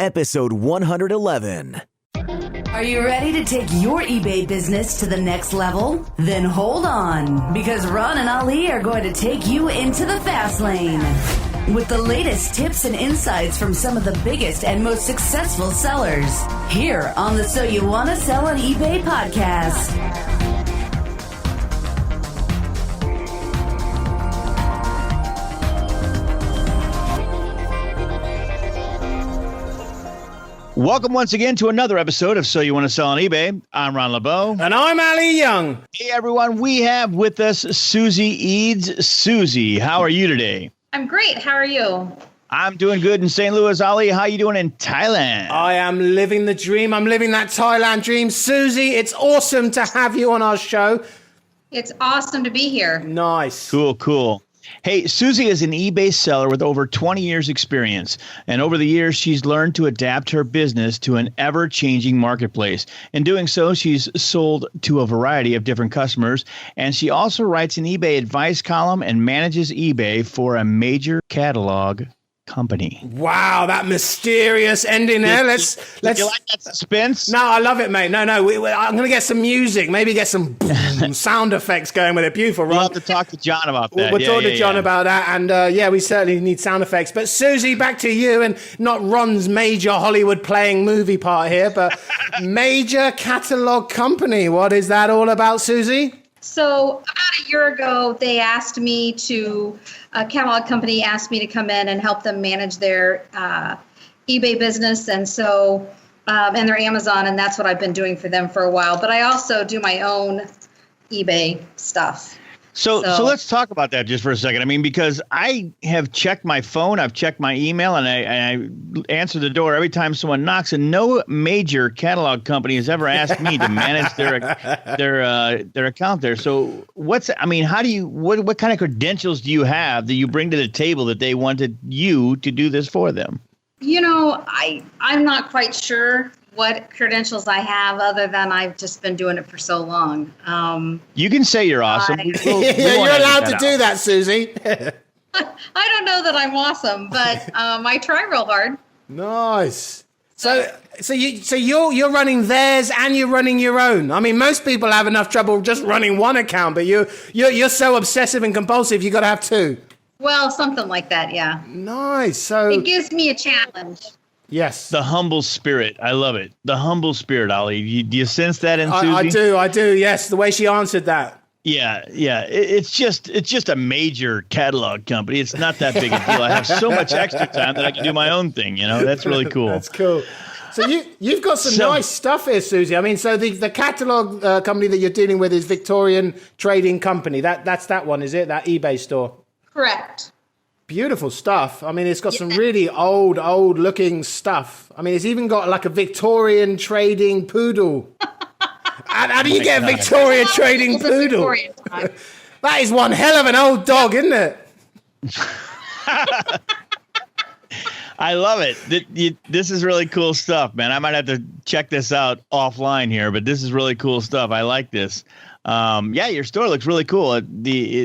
episode 111. Are you ready to take your eBay business to the next level? Then hold on, because Ron and Ali are going to take you into the fast lane with the latest tips and insights from some of the biggest and most successful sellers here on the So You Want to Sell on eBay podcast. Welcome once again to another episode of So You Want to Sell on eBay. I'm Ron LeBeau. And I'm Ali Young. Hey, everyone. We have with us Susie Eads. Susie, how are you today? I'm great. How are you? I'm doing good in St. Louis. Ali, how you doing in Thailand? I am living the dream. I'm living that Thailand dream. Susie, it's awesome to have you on our show. It's awesome to be here. Nice. Cool. Hey, Susie is an eBay seller with over 20 years experience. And over the years, she's learned to adapt her business to an ever-changing marketplace. In doing so, she's sold to a variety of different customers. And she also writes an eBay advice column and manages eBay for a major catalog company. Wow, that mysterious ending there. Let's. You like that suspense? No, I love it, mate. No. I'm going to get some music. Maybe get some sound effects going with it. Beautiful, Ron. We'll have to talk to John about that. We'll talk to John about that. And we certainly need sound effects. But Susie, back to you, and not Ron's major Hollywood playing movie part here, but major catalog company. What is that all about, Susie? So about a year ago, they asked me to, a catalog company asked me to come in and help them manage their eBay business. And so, and their Amazon, and that's what I've been doing for them for a while. But I also do my own eBay stuff. So let's talk about that just for a second. I mean, because I have checked my phone, I've checked my email, and I answer the door every time someone knocks, and no major catalog company has ever asked me to manage their account there. So what kind of credentials do you have that you bring to the table that they wanted you to do this for them? You know, I'm not quite sure what credentials I have other than I've just been doing it for so long. You can say you're awesome. You're allowed to do that, Susie. I don't know that I'm awesome, but I try real hard. Nice. So you're running theirs and you're running your own. I mean, most people have enough trouble just running one account, but you're so obsessive and compulsive, you got to have two. Well, something like that, yeah. Nice. So it gives me a challenge. Yes. The humble spirit. I love it. The humble spirit, Ali. Do you sense that in Susie? I do. Yes. The way she answered that. Yeah. It's just a major catalog company. It's not that big a deal. I have so much extra time that I can do my own thing. You know, that's really cool. That's cool. So you've got some nice stuff here, Susie. I mean, so the catalog company that you're dealing with is Victorian Trading Company. That's that one, is it? That eBay store. Correct. Beautiful stuff. I mean, it's got some really old looking stuff. I mean, it's even got like a Victorian trading poodle. How do you get a Victorian trading poodle? That is one hell of an old dog, isn't it? I love it. This is really cool stuff, man. I might have to check this out offline here, but this is really cool stuff. I like this. Your store looks really cool. It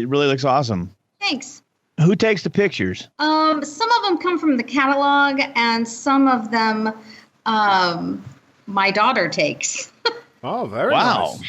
really looks awesome. Thanks. Who takes the pictures? Some of them come from the catalog, and some of them my daughter takes. Oh, very nice.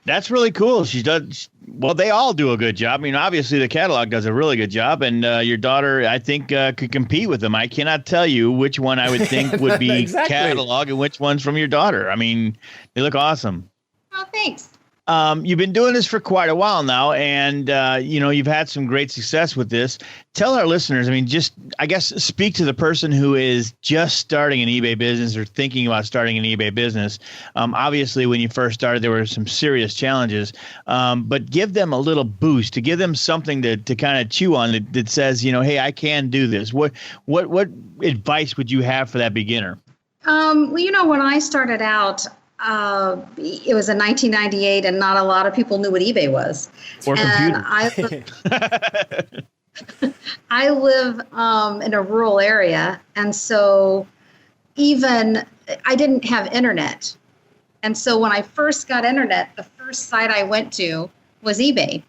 That's really cool. She does well. They all do a good job. I mean, obviously the catalog does a really good job, and your daughter, I think, could compete with them. I cannot tell you which one I would think would be exactly. Catalog and which one's from your daughter. I mean, they look awesome. Oh, thanks. You've been doing this for quite a while now, and you've had some great success with this. Tell our listeners, speak to the person who is just starting an eBay business or thinking about starting an eBay business. Obviously, when you first started, there were some serious challenges, but give them a little boost, to give them something to kind of chew on that says, hey, I can do this. What advice would you have for that beginner? When I started out, it was in 1998, and not a lot of people knew what eBay was. Or computer. I live in a rural area, and so even I didn't have internet. And so when I first got internet, the first site I went to was eBay,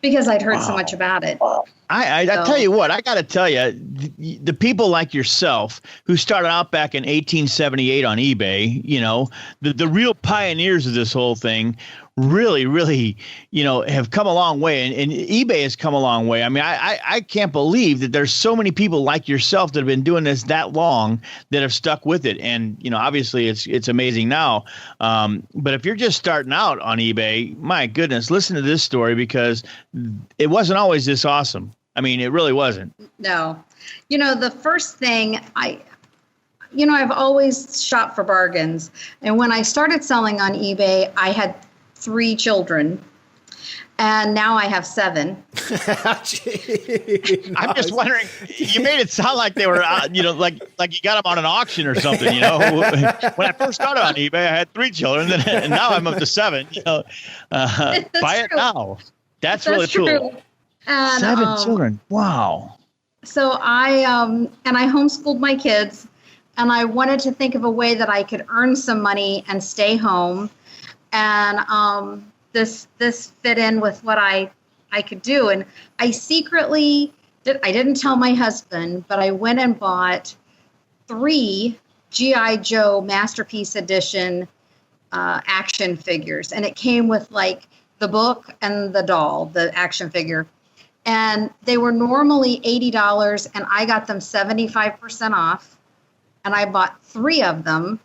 because I'd heard so much about it. I tell you what, I got to tell you, the people like yourself who started out back in 1878 on eBay, the real pioneers of this whole thing really, have come a long way. And eBay has come a long way. I mean, I can't believe that there's so many people like yourself that have been doing this that long that have stuck with it. And, obviously it's amazing now. But if you're just starting out on eBay, my goodness, listen to this story because it wasn't always this awesome. I mean, it really wasn't. No. The first thing I've always shopped for bargains. And when I started selling on eBay, I had 3 children. And now I have 7. Gee, I'm just wondering, you made it sound like they were, like you got them on an auction or something, When I first started on eBay, I had 3 children, and now I'm up to 7, buy it now. That's really cool. And, 7 children. Wow. So I homeschooled my kids, and I wanted to think of a way that I could earn some money and stay home. And this fit in with what I could do. And I secretly I didn't tell my husband, but I went and bought 3 G.I. Joe Masterpiece Edition action figures. And it came with like the book and the doll, the action figure. And they were normally $80, and I got them 75% off. And I bought 3 of them.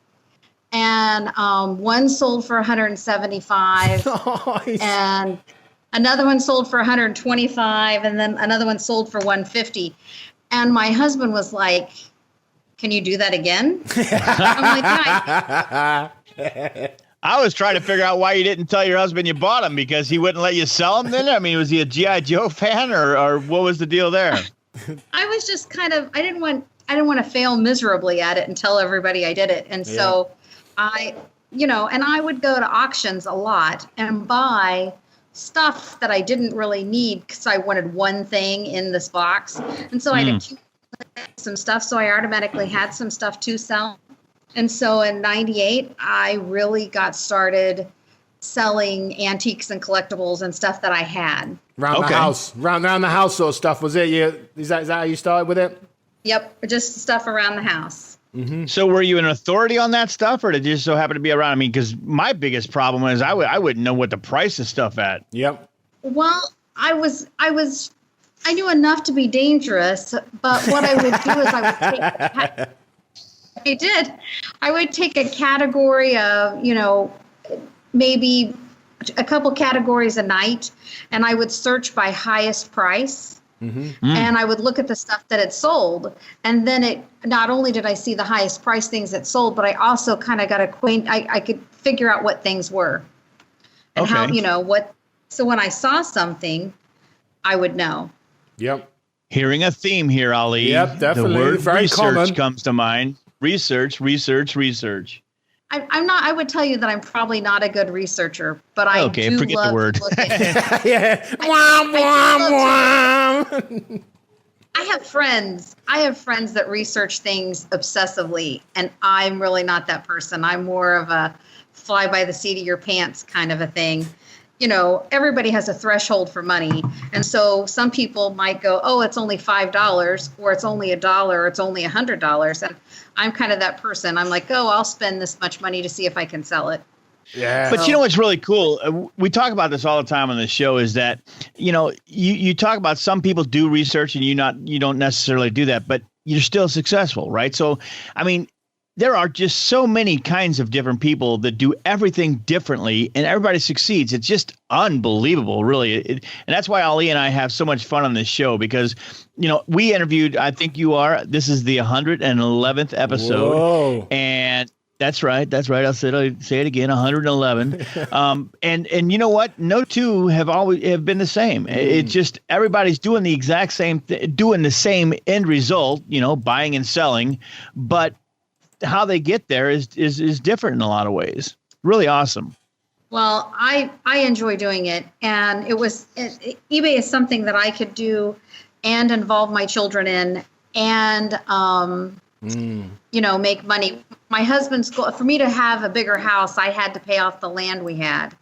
And one sold for $175, Nice. and another one sold for $125, and then another one sold for $150. And my husband was like, "Can you do that again?" I'm like, "Yeah." I was trying to figure out why you didn't tell your husband you bought them, because he wouldn't let you sell them then? I mean, was he a G.I. Joe fan or what was the deal there? I was just kind of, I didn't want to fail miserably at it and tell everybody I did it. And so I would go to auctions a lot and buy stuff that I didn't really need because I wanted one thing in this box. And so I had some stuff. So I automatically had some stuff to sell. And so in 98, I really got started selling antiques and collectibles and stuff that I had. Around the house, around the house sort of stuff. Was it? Is that how you started with it? Yep, just stuff around the house. Mm-hmm. So were you an authority on that stuff, or did you just so happen to be around? I mean, because my biggest problem is I wouldn't know what the price of stuff at. Yep. Well, I knew enough to be dangerous, but what I would do is I would take a category of, maybe a couple categories a night, and I would search by highest price. Mm-hmm. And I would look at the stuff that it sold. And then not only did I see the highest price things that sold, but I also kind of got I could figure out what things were and how, so when I saw something, I would know. Yep. Hearing a theme here, Ali. Yep, definitely. The word very research common. comes to mind. Research. I'm not. I would tell you that I'm probably not a good researcher, but I do forget love the word. Yeah. I have friends. That research things obsessively, and I'm really not that person. I'm more of a fly by the seat of your pants kind of a thing. Everybody has a threshold for money, and so some people might go, "Oh, it's only $5, or it's only $1, or it's only $100," and I'm kind of that person. I'm like, "Oh, I'll spend this much money to see if I can sell it." Yeah. But you know what's really cool? We talk about this all the time on the show is that, you talk about some people do research and you don't necessarily do that, but you're still successful, right? So, I mean, there are just so many kinds of different people that do everything differently and everybody succeeds. It's just unbelievable, really. And that's why Ali and I have so much fun on this show because, we interviewed, I think this is the 111th episode. Whoa. And that's right. I'll say it again, 111. And you know what? No two have been the same. It's just everybody's doing the exact same doing the same end result, buying and selling, but how they get there is different in a lot of ways. Really awesome. Well, I enjoy doing it, and eBay is something that I could do and involve my children in, and make money. My husband's goal, for me to have a bigger house, I had to pay off the land we had,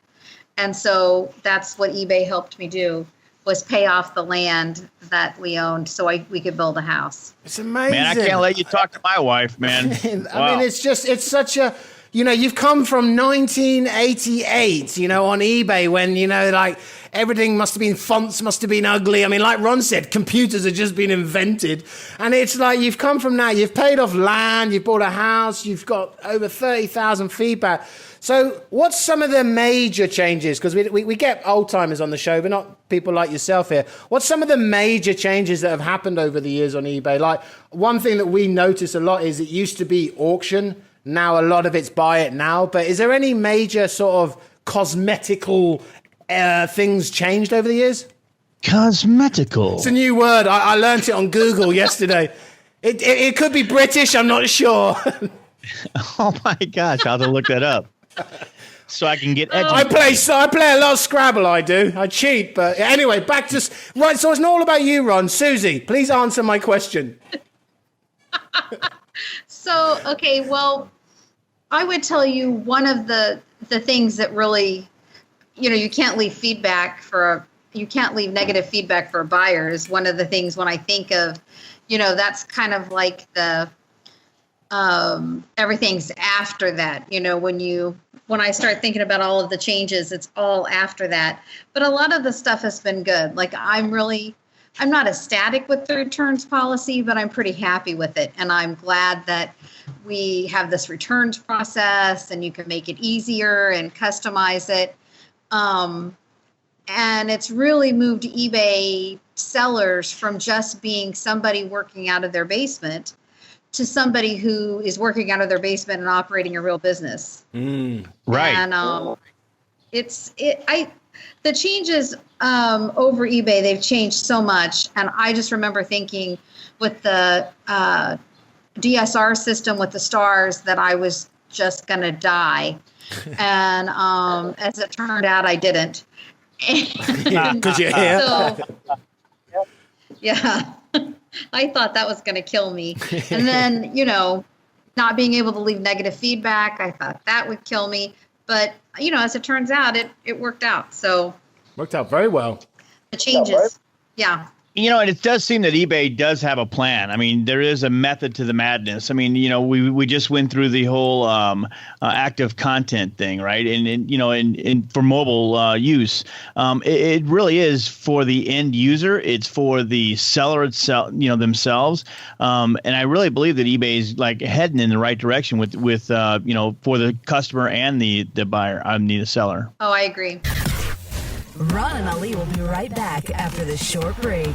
and so that's what eBay helped me do. was pay off the land that we owned so we could build a house. It's amazing. Man, I can't let you talk to my wife, man. I mean, it's such a, you've come from 1988, on eBay when, like everything must have been, fonts must have been ugly. I mean, like Ron said, computers had just been invented. And it's like you've come from now, you've paid off land, you've bought a house, you've got over 30,000 feedback. So what's some of the major changes? Because we get old timers on the show, but not people like yourself here. What's some of the major changes that have happened over the years on eBay? Like one thing that we notice a lot is it used to be auction. Now a lot of it's buy it now. But is there any major sort of cosmetical things changed over the years? Cosmetical. It's a new word. I learned it on Google yesterday. It could be British. I'm not sure. Oh my gosh, I'll have to look that up so I can get educated. I play a lot of Scrabble. I do. I cheat, but anyway, back to right. So it's not all about you, Ron. Susie, please answer my question. So, okay, well, I would tell you one of the things that really, you can't leave negative feedback for buyers. One of the things when I think of, that's kind of like the everything's after that. When I start thinking about all of the changes, it's all after that. But a lot of the stuff has been good. Like I'm not ecstatic with the returns policy, but I'm pretty happy with it. And I'm glad that we have this returns process and you can make it easier and customize it. And it's really moved eBay sellers from just being somebody working out of their basement to somebody who is working out of their basement and operating a real business. Right. And the changes over eBay, they've changed so much. And I just remember thinking with the DSR system with the stars that I was just going to die. And as it turned out, I didn't. Because you're here. So, yeah. I thought that was going to kill me. And then, not being able to leave negative feedback, I thought that would kill me. But, as it turns out, it worked out. So worked out very well. The changes. Yeah. And it does seem that eBay does have a plan. I mean, there is a method to the madness. I mean, we just went through the whole active content thing, right? And for mobile use, it really is for the end user. It's for the seller itself, themselves. And I really believe that eBay is like heading in the right direction with for the customer and the buyer, the seller. Oh, I agree. Ron and Ali will be right back after this short break.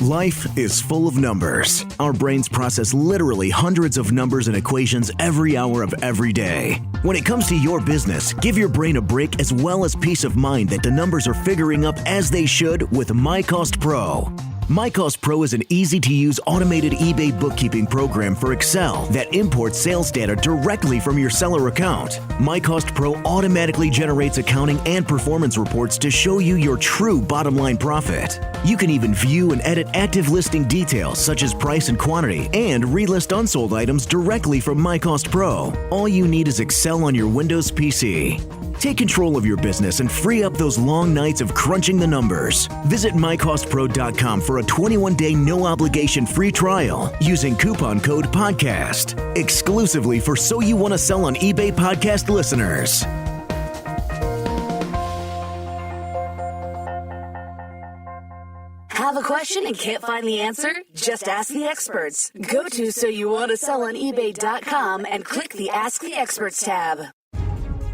Life is full of numbers. Our brains process literally hundreds of numbers and equations every hour of every day. When it comes to your business, give your brain a break as well as peace of mind that the numbers are figuring up as they should with MyCost Pro. MyCost Pro is an easy-to-use automated eBay bookkeeping program for Excel that imports sales data directly from your seller account. MyCost Pro automatically generates accounting and performance reports to show you your true bottom-line profit. You can even view and edit active listing details such as price and quantity and relist unsold items directly from MyCost Pro. All you need is Excel on your Windows PC. Take control of your business and free up those long nights of crunching the numbers. Visit mycostpro.com for a 21-day no-obligation free trial using coupon code PODCAST, exclusively for So You Want to Sell on eBay podcast listeners. Have a question and can't find the answer? Just ask the experts. Go to soyouwantoselloneBay.com and click the Ask the Experts tab.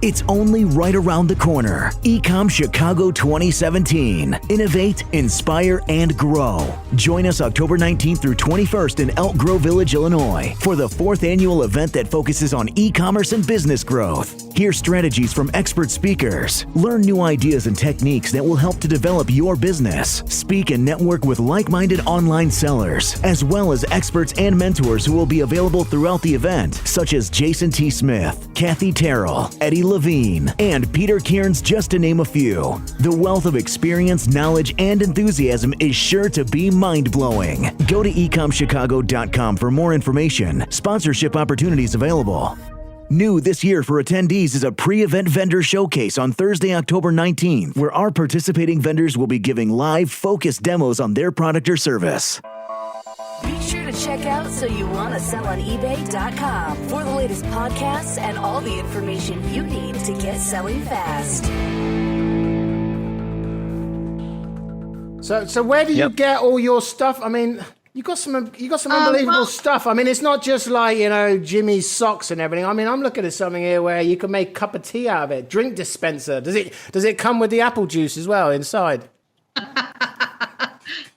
It's only right around the corner. Ecom Chicago 2017. Innovate, inspire, and grow. Join us October 19th through 21st in Elk Grove Village, Illinois for the 4th annual event that focuses on e-commerce and business growth. Hear strategies from expert speakers. Learn new ideas and techniques that will help to develop your business. Speak and network with like-minded online sellers, as well as experts and mentors who will be available throughout the event, such as Jason T. Smith, Kathy Terrell, Eddie Levine, and Peter Cairns, just to name a few. The wealth of experience, knowledge, and enthusiasm is sure to be mind-blowing. Go to ecomchicago.com for more information. Sponsorship opportunities available. New this year for attendees is a pre-event vendor showcase on Thursday, October 19th, where our participating vendors will be giving live, focused demos on their product or service. Be sure to check out SoYouWannaSellOnEBay.com for the latest podcasts and all the information you need to get selling fast. So where do you get all your stuff? I mean, you got some unbelievable stuff. I mean, it's not just like, Jimmy's socks and everything. I mean, I'm looking at something here where you can make a cup of tea out of it. Drink dispenser. Does it come with the apple juice as well inside?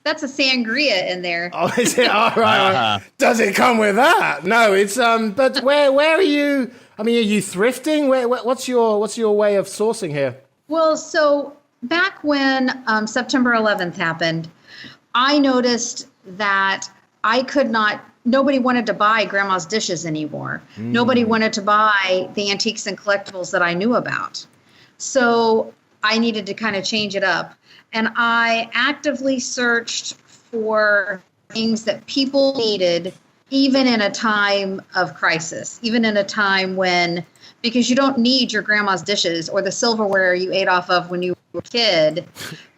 That's a sangria in there. Oh, is it? All right. Does it come with that? No, it's but where are you? I mean, are you thrifting? What's your way of sourcing here? Well, so back when September 11th happened, I noticed that nobody wanted to buy grandma's dishes anymore. Nobody wanted to buy the antiques and collectibles that I knew about. So I needed to kind of change it up. And I actively searched for things that people needed, even in a time of crisis, even in a time because you don't need your grandma's dishes or the silverware you ate off of when you were a kid,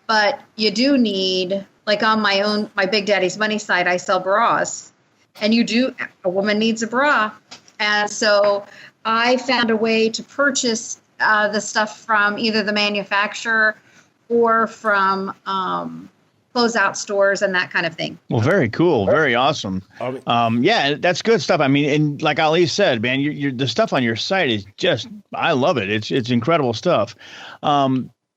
but you do need, like on my Big Daddy's Money site, I sell bras, and a woman needs a bra. And so I found a way to purchase the stuff from either the manufacturer or from closeout stores and that kind of thing. Well, very cool. Very awesome. Yeah, that's good stuff. I mean, and like Ali said, man, the stuff on your site is just, I love it. It's incredible stuff.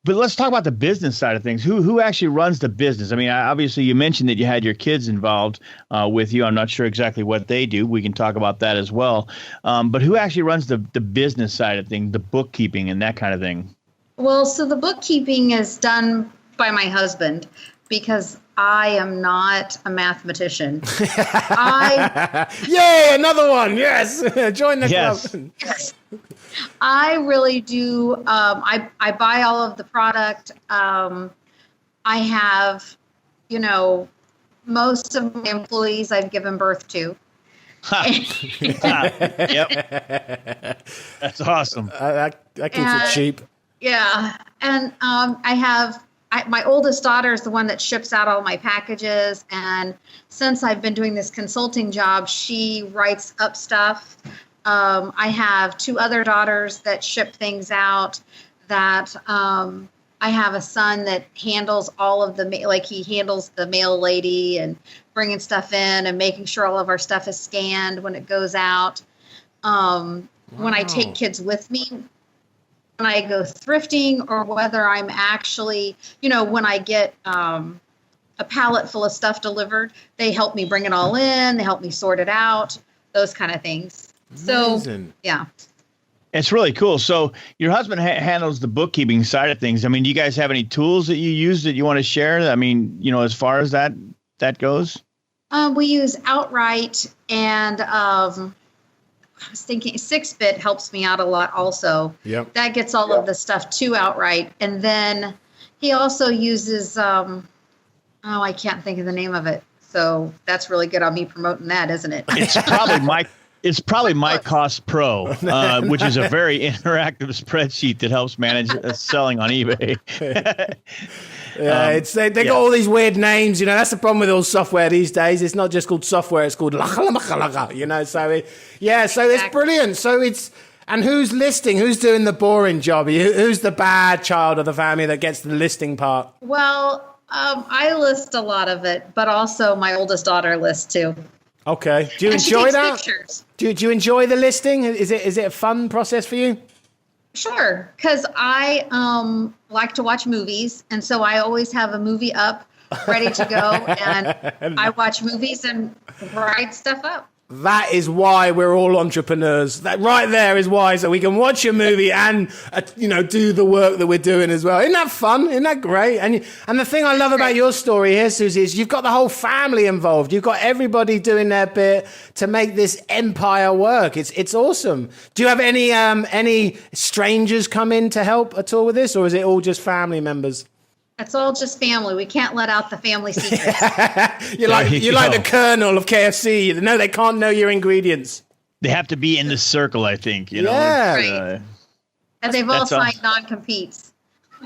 But let's talk about the business side of things. Who actually runs the business? I mean, obviously you mentioned that you had your kids involved with you. I'm not sure exactly what they do. We can talk about that as well. But who actually runs the business side of things, the bookkeeping and that kind of thing? Well, so the bookkeeping is done by my husband because I am not a mathematician. Yay, another one. Yes. Join the club. Yes. I really do. I buy all of the product. I have, most of my employees I've given birth to. Yep. That's awesome. That keeps it cheap. Yeah. And I have my oldest daughter is the one that ships out all my packages. And since I've been doing this consulting job, she writes up stuff. I have two other daughters that ship things out. That I have a son that handles all of he handles the mail lady and bringing stuff in and making sure all of our stuff is scanned when it goes out. When I take kids with me, when I go thrifting, or whether I'm actually, when I get a pallet full of stuff delivered, they help me bring it all in. They help me sort it out, those kind of things. Amazing. So, yeah. It's really cool. So your husband handles the bookkeeping side of things. I mean, do you guys have any tools that you use that you want to share? I mean, as far as that goes? We use Outright, and I was thinking 6-bit helps me out a lot also. Yep. That gets all of the stuff to Outright. And then he also uses, I can't think of the name of it. So that's really good on me promoting that, isn't it? It's probably My Cost Pro, which is a very interactive spreadsheet that helps manage selling on eBay. Yeah, they got all these weird names, That's the problem with all software these days. It's not just called software; it's called laka. So it's brilliant. So and who's listing? Who's doing the boring job? Who's the bad child of the family that gets the listing part? Well, I list a lot of it, but also my oldest daughter lists too. Okay. Do you enjoy that? Pictures. Do you enjoy the listing? Is it a fun process for you? Sure, because I like to watch movies, and so I always have a movie up, ready to go, and I watch movies and write stuff up. That is why we're all entrepreneurs. That right there is why, so we can watch a movie and do the work that we're doing as well. Isn't that fun? Isn't that great? And the thing I love about your story here, Susie, is you've got the whole family involved. You've got everybody doing their bit to make this empire work. It's awesome. Do you have any strangers come in to help at all with this, or is it all just family members? It's all just family. We can't let out the family secrets. You're like the Colonel of KFC. No, they can't know your ingredients. They have to be in the circle, I think. You know. Yeah. Right. And they've all That's awesome. signed non-competes.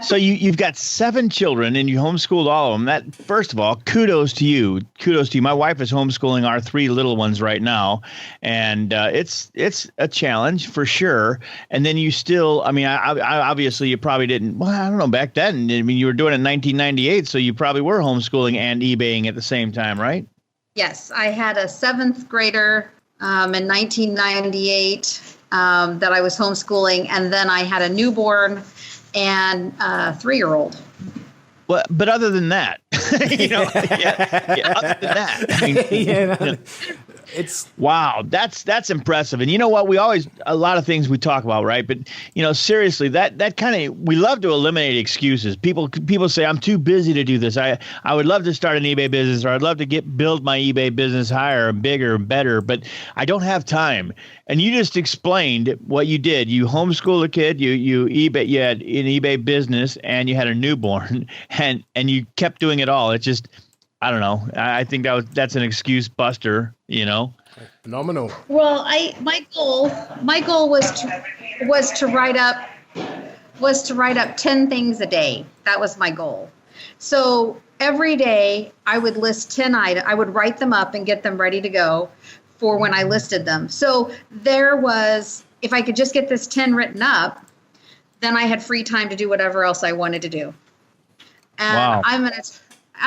So you've got 7 children and you homeschooled all of them. That, first of all, kudos to you. Kudos to you. My wife is homeschooling our 3 little ones right now, and it's a challenge for sure. And then you still, I mean, I obviously you probably didn't. Well, I don't know back then. I mean, you were doing it in 1998, so you probably were homeschooling and eBaying at the same time, right? Yes, I had a 7th grader in 1998 that I was homeschooling, and then I had a newborn and a 3-year-old. Well, but other than that, other than that, I mean, It's wow, that's impressive. And you know what? We always, a lot of things we talk about, right? But seriously, that kind of, we love to eliminate excuses. People say, I'm too busy to do this. I would love to start an eBay business, or I'd love to build my eBay business higher, bigger, better, but I don't have time. And you just explained what you did. You homeschooled a kid, you had an eBay business, and you had a newborn, and you kept doing it all. It's just, I don't know. I think that's an excuse buster, phenomenal. Well, my goal was to write up 10 things a day. That was my goal. So every day I would list 10 items. I would write them up and get them ready to go for when I listed them. So there was, if I could just get this 10 written up, then I had free time to do whatever else I wanted to do. And wow. I'm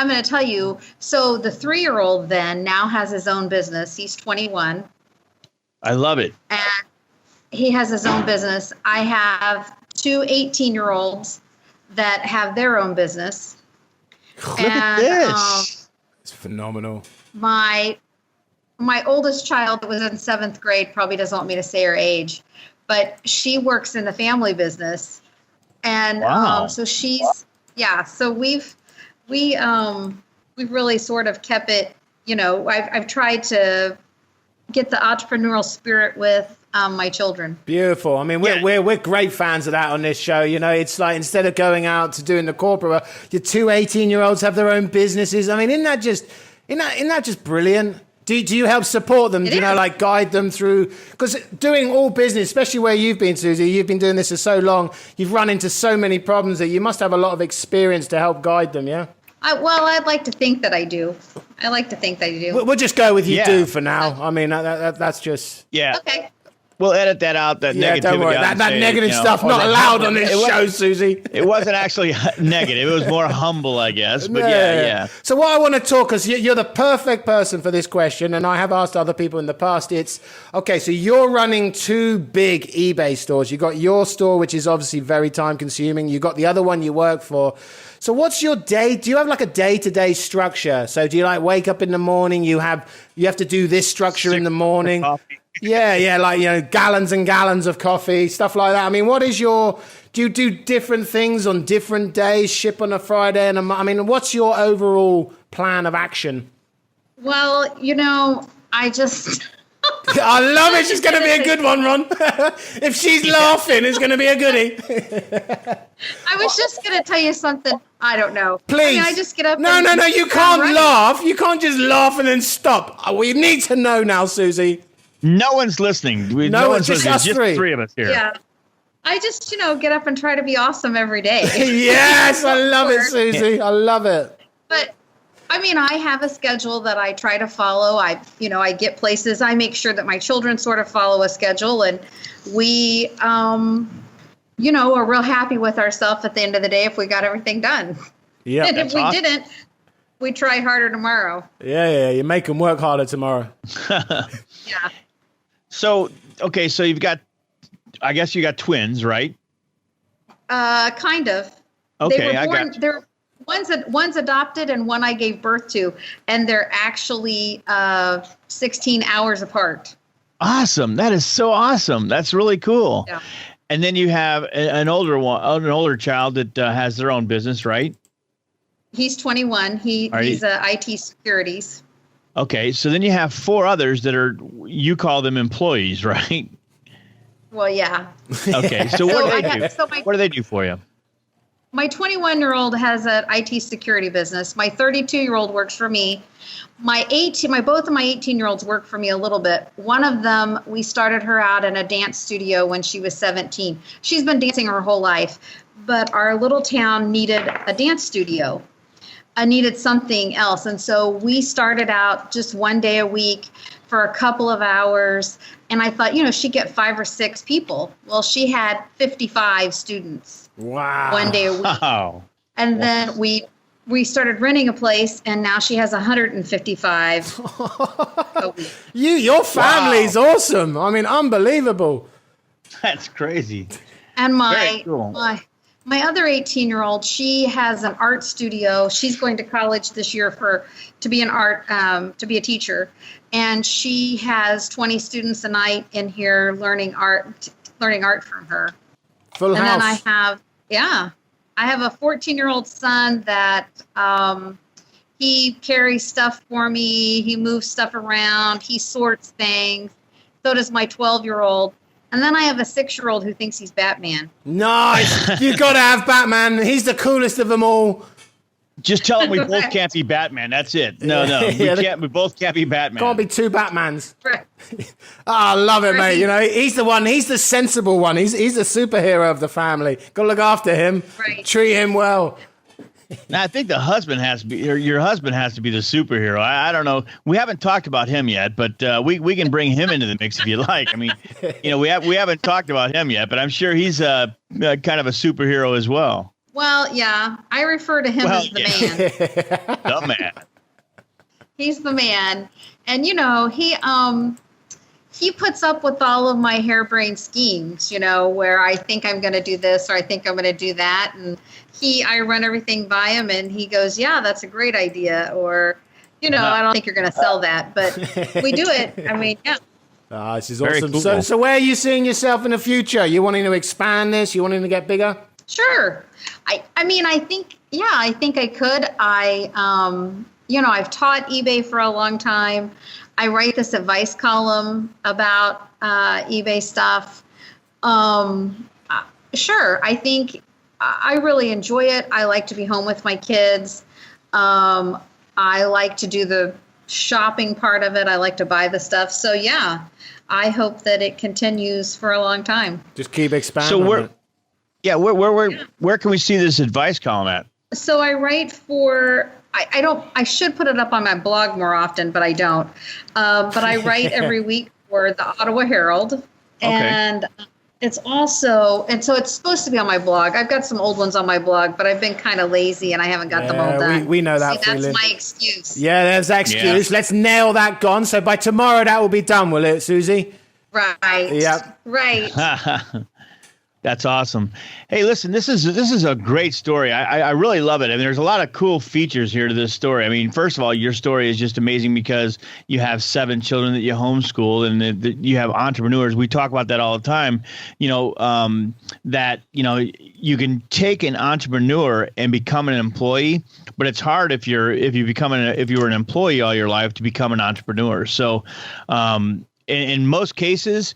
going to tell you, so the 3-year-old then now has his own business. He's 21. I love it. And he has his own business. I have 2 18-year-olds that have their own business. Look at this. It's phenomenal. My oldest child that was in 7th grade probably doesn't want me to say her age, but she works in the family business. And wow. So we've really sort of kept it, I've tried to get the entrepreneurial spirit with my children. Beautiful. I mean, we're great fans of that on this show. It's like, instead of going out to doing the corporate, your 2 18-year-olds have their own businesses. I mean, isn't that just brilliant? Do you help support them? Like guide them through? Because doing all business, especially where you've been, Susie, you've been doing this for so long, you've run into so many problems that you must have a lot of experience to help guide them, yeah? I'd like to think that I do. We'll just go with you do for now. I mean, that's just... Yeah. Okay. We'll edit that out. That negativity. Don't worry. That negative stuff not allowed on this show, Susie. It wasn't actually negative. It was more humble, I guess. But yeah. So what I want to talk, because you're the perfect person for this question, and I have asked other people in the past. It's okay. So you're running 2 big eBay stores. You got your store, which is obviously very time consuming. You got the other one you work for. So what's your day? Do you have like a day-to-day structure? So do you like wake up in the morning? You have to do this structure in the morning. Yeah, like, gallons and gallons of coffee, stuff like that. I mean, do you do different things on different days, ship on a Friday? I mean, what's your overall plan of action? Well, I just... I love it. She's going to be a good one, Ron. If she's laughing, it's going to be a goodie. I was just going to tell you something. I don't know. Please. I just get up. No. You can't laugh. You can't just laugh and then stop. We need to know now, Susie. No one's listening. No one's listening. Just 3 of us here. Yeah. I just, get up and try to be awesome every day. Yes, I love it, Susie. I love it. But I mean, I have a schedule that I try to follow. I get places. I make sure that my children sort of follow a schedule, and we, are real happy with ourselves at the end of the day if we got everything done. Yeah. And if we didn't, we try harder tomorrow. Yeah. You make them work harder tomorrow. Yeah. So you've got, I guess you got twins, right? Kind of. Okay, they were born, I got you. One's adopted and one I gave birth to, and they're actually 16 hours apart. Awesome. That is so awesome. That's really cool. Yeah. And then you have an older child that has their own business, right? He's 21. He's IT securities. Okay. So then you have 4 others that you call them employees, right? Well, yeah. Okay. So what do they do? What do they do for you? my 21-year-old has an IT security business. My 32-year-old works for me. Both of my 18-year-olds work for me a little bit. One of them, we started her out in a dance studio when she was 17. She's been dancing her whole life, but our little town needed a dance studio. I needed something else. And so we started out just one day a week for a couple of hours. And I thought, she'd get 5 or 6 people. Well, she had 55 students. Wow. One day a week. Wow. And then we started renting a place, and now she has 155 a week. Your family's awesome. I mean, unbelievable. That's crazy. And Very cool. my other 18-year-old, she has an art studio. She's going to college this year to be a teacher, and she has 20 students a night in here learning art from her. Full house. And then I have a 14-year-old son that he carries stuff for me. He moves stuff around. He sorts things. So does my 12-year-old. And then I have a 6-year-old who thinks he's Batman. Nice. You got to have Batman. He's the coolest of them all. Just tell him we both can't be Batman. That's it. No. We both can't be Batman. Can't be 2 Batmans. Right. I love it, mate. He's the one. He's the sensible one. He's the superhero of the family. Got to look after him. Right. Treat him well. Now, I think the husband has to be, or your husband has to be the superhero. I don't know. We haven't talked about him yet, but we can bring him into the mix if you like. I mean, we haven't talked about him yet, but I'm sure he's kind of a superhero as well. Well, yeah, I refer to him as the man. The man. He's the man. And, he puts up with all of my harebrained schemes, where I think I'm going to do this or I think I'm going to do that. And I run everything by him and he goes, yeah, that's a great idea. Or, I don't think you're going to sell that, but we do it. I mean, yeah. This is awesome. Cool. So where are you seeing yourself in the future? You wanting to expand this? You wanting to get bigger? Sure. I think I could. I've taught eBay for a long time. I write this advice column about eBay stuff. Sure. I think I really enjoy it. I like to be home with my kids. I like to do the shopping part of it. I like to buy the stuff. So yeah, I hope that it continues for a long time. Just keep expanding. So where can we see this advice column at? So I write for, I should put it up on my blog more often, but I don't. But I write every week for the Ottawa Herald. And it's also, and so it's supposed to be on my blog. I've got some old ones on my blog, but I've been kind of lazy and I haven't got them all done. We know that feeling. That's my excuse. Yeah, there's that excuse. Yeah. Let's nail that gone. So by tomorrow that will be done, will it, Susie? Right. Yep. Right. That's awesome. Hey, listen, this is a great story. I really love it. I mean, there's a lot of cool features here to this story. I mean, first of all, your story is just amazing because you have 7 children that you homeschool and that you have entrepreneurs. We talk about that all the time. That you can take an entrepreneur and become an employee, but it's hard if you were an employee all your life to become an entrepreneur. So, in most cases,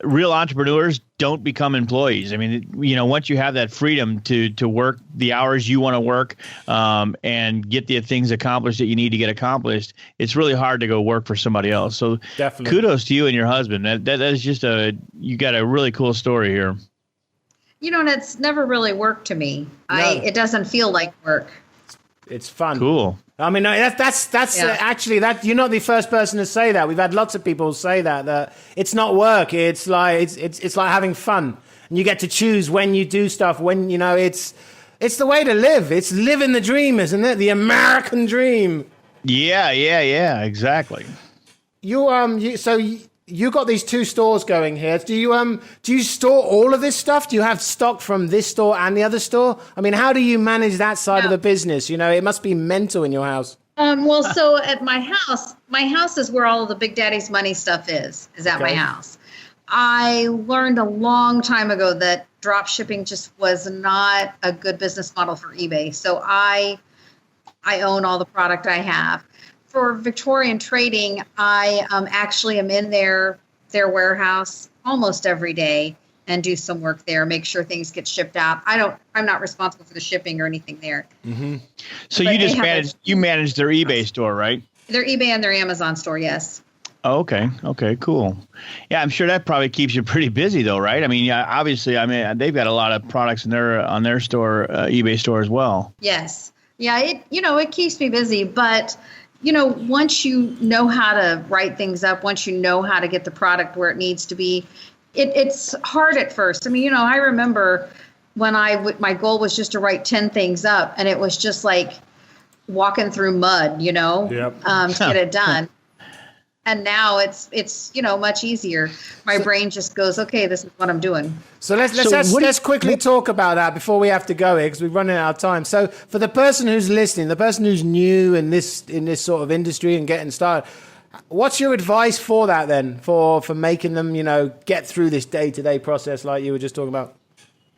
real entrepreneurs don't become employees. I mean, once you have that freedom to work the hours you want to work and get the things accomplished that you need to get accomplished, it's really hard to go work for somebody else. So definitely, kudos to you and your husband. That is just you got a really cool story here. And it's never really worked to me. No. It doesn't feel like work. It's fun. Cool. I mean, that's actually that you're not the first person to say that. We've had lots of people say that it's not work. It's like it's like having fun, and you get to choose when you do stuff. When it's the way to live. It's living the dream, isn't it? The American dream. Yeah, exactly. You got these 2 stores going here. Do you store all of this stuff? Do you have stock from this store and the other store? I mean, how do you manage that side of the business? It must be mental in your house. Well, so at my house is where all of the Big Daddy's Money stuff is at my house. I learned a long time ago that drop shipping just was not a good business model for eBay. So I own all the product I have. For Victorian Trading, I actually am in their warehouse almost every day. and do some work there, make sure things get shipped out. I'm not responsible for the shipping or anything there. So But you just they manage their eBay store, right? Their eBay and their Amazon store, yes. Oh, okay. Okay, cool. Yeah, I'm sure that probably keeps you pretty busy though, right? I mean, yeah, obviously, I mean, they've got a lot of products on their store, eBay store as well. Yes. Yeah, it keeps me busy, but once you know how to write things up, once you know how to get the product where it needs to be, it's hard at first. I mean, I remember when my goal was just to write 10 things up, and it was just like walking through mud, Yep. to get it done. And now it's much easier. My brain just goes, okay, this is what I'm doing. So let's quickly talk about that before we have to go here, because we're running out of time. So for the person who's listening, the person who's new in this sort of industry and getting started, what's your advice for that then, for making them, get through this day-to-day process like you were just talking about?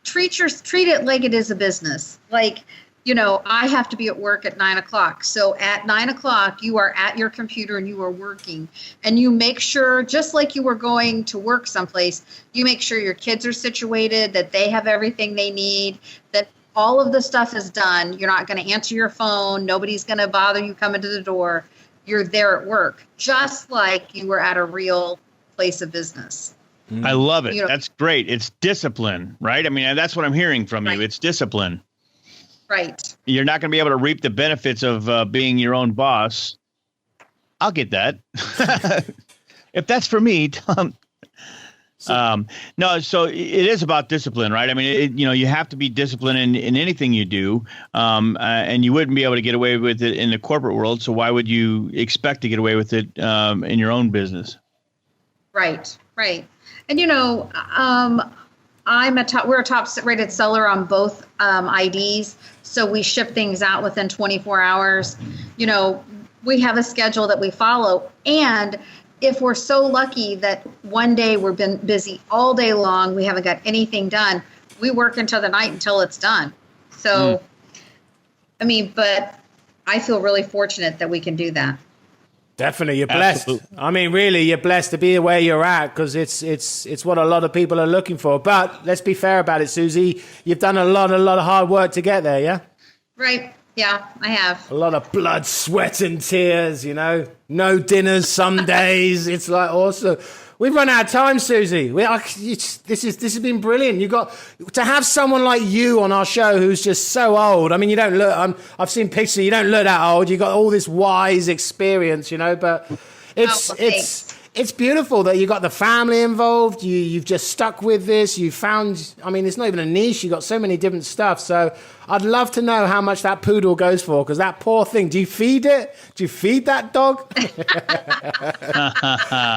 Treat it like it is a business. Like, I have to be at work at 9:00. So at 9:00, you are at your computer and you are working, and you make sure, just like you were going to work someplace, you make sure your kids are situated, that they have everything they need, that all of the stuff is done. You're not going to answer your phone. Nobody's going to bother you coming to the door. You're there at work, just like you were at a real place of business. I love it. That's great. It's discipline, right? I mean, that's what I'm hearing from you. It's discipline. Right. You're not going to be able to reap the benefits of being your own boss. I'll get that. If that's for me, Tom. No, so it is about discipline, right? I mean, you have to be disciplined in anything you do, and you wouldn't be able to get away with it in the corporate world. So why would you expect to get away with it in your own business? Right. And we're a top rated seller on both IDs, so we ship things out within 24 hours. We have a schedule that we follow, and if we're so lucky that one day we've been busy all day long, we haven't got anything done, we work until the night until it's done. So, but I feel really fortunate that we can do that. Definitely, you're blessed. Absolutely. I mean, really, you're blessed to be where you're at, because it's what a lot of people are looking for. But let's be fair about it, Susie. You've done a lot of hard work to get there, yeah? Right. Yeah, I have. A lot of blood, sweat, and tears. No dinners some days. It's like awesome. We've run out of time, Susie. This has been brilliant. You got to have someone like you on our show who's just so old. I mean, you don't look. I've seen pictures. You don't look that old. You got all this wise experience, But it's beautiful that you got the family involved. You've just stuck with this. You found. I mean, it's not even a niche. You got so many different stuff. So I'd love to know how much that poodle goes for, because that poor thing. Do you feed it? Do you feed that dog?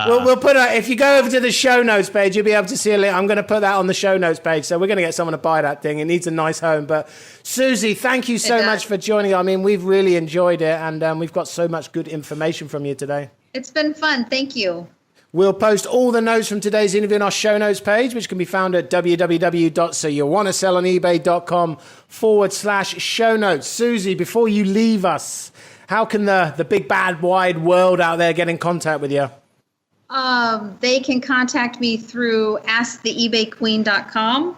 We'll put if you go over to the show notes page, you'll be able to see a link. I'm going to put that on the show notes page. So we're going to get someone to buy that thing. It needs a nice home. But Susie, thank you so much for joining. I mean, we've really enjoyed it, and we've got so much good information from you today. It's been fun. Thank you. We'll post all the notes from today's interview on our show notes page, which can be found at www.soyouwannaselloneebay.com/show notes. Susie, before you leave us, how can the big, bad, wide world out there get in contact with you? They can contact me through asktheebayqueen.com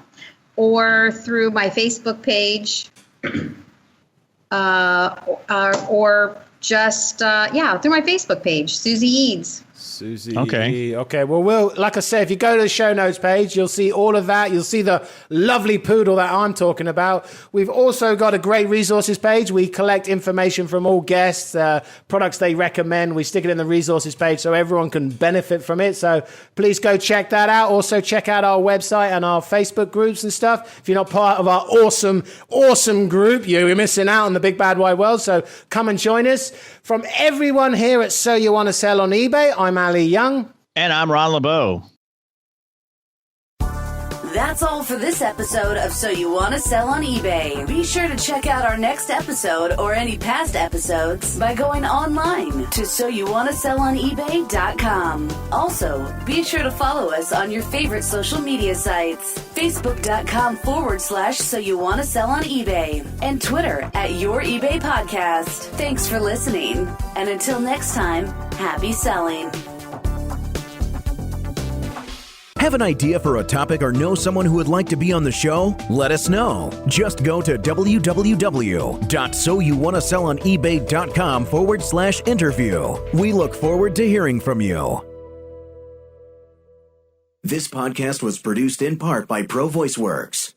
or through my Facebook page, or just, through my Facebook page, Susie Eads. Susie. Okay. Well, like I said, if you go to the show notes page, you'll see all of that. You'll see the lovely poodle that I'm talking about. We've also got a great resources page. We collect information from all guests, products they recommend. We stick it in the resources page so everyone can benefit from it. So please go check that out. Also check out our website and our Facebook groups and stuff. If you're not part of our awesome group, you're missing out on the big bad wide world. So come and join us. From everyone here at So You Want to Sell on eBay, I'm Ali Young. And I'm Ron LeBeau. That's all for this episode of So You Want to Sell on eBay. Be sure to check out our next episode or any past episodes by going online to soyouwannaselloneebay.com. Also, be sure to follow us on your favorite social media sites, facebook.com/So You Want to Sell on eBay, and Twitter @Your eBay Podcast. Thanks for listening. And until next time, happy selling. Have an idea for a topic or know someone who would like to be on the show? Let us know. Just go to www.soyouwannaselloneBay.com/interview. We look forward to hearing from you. This podcast was produced in part by Pro VoiceWorks.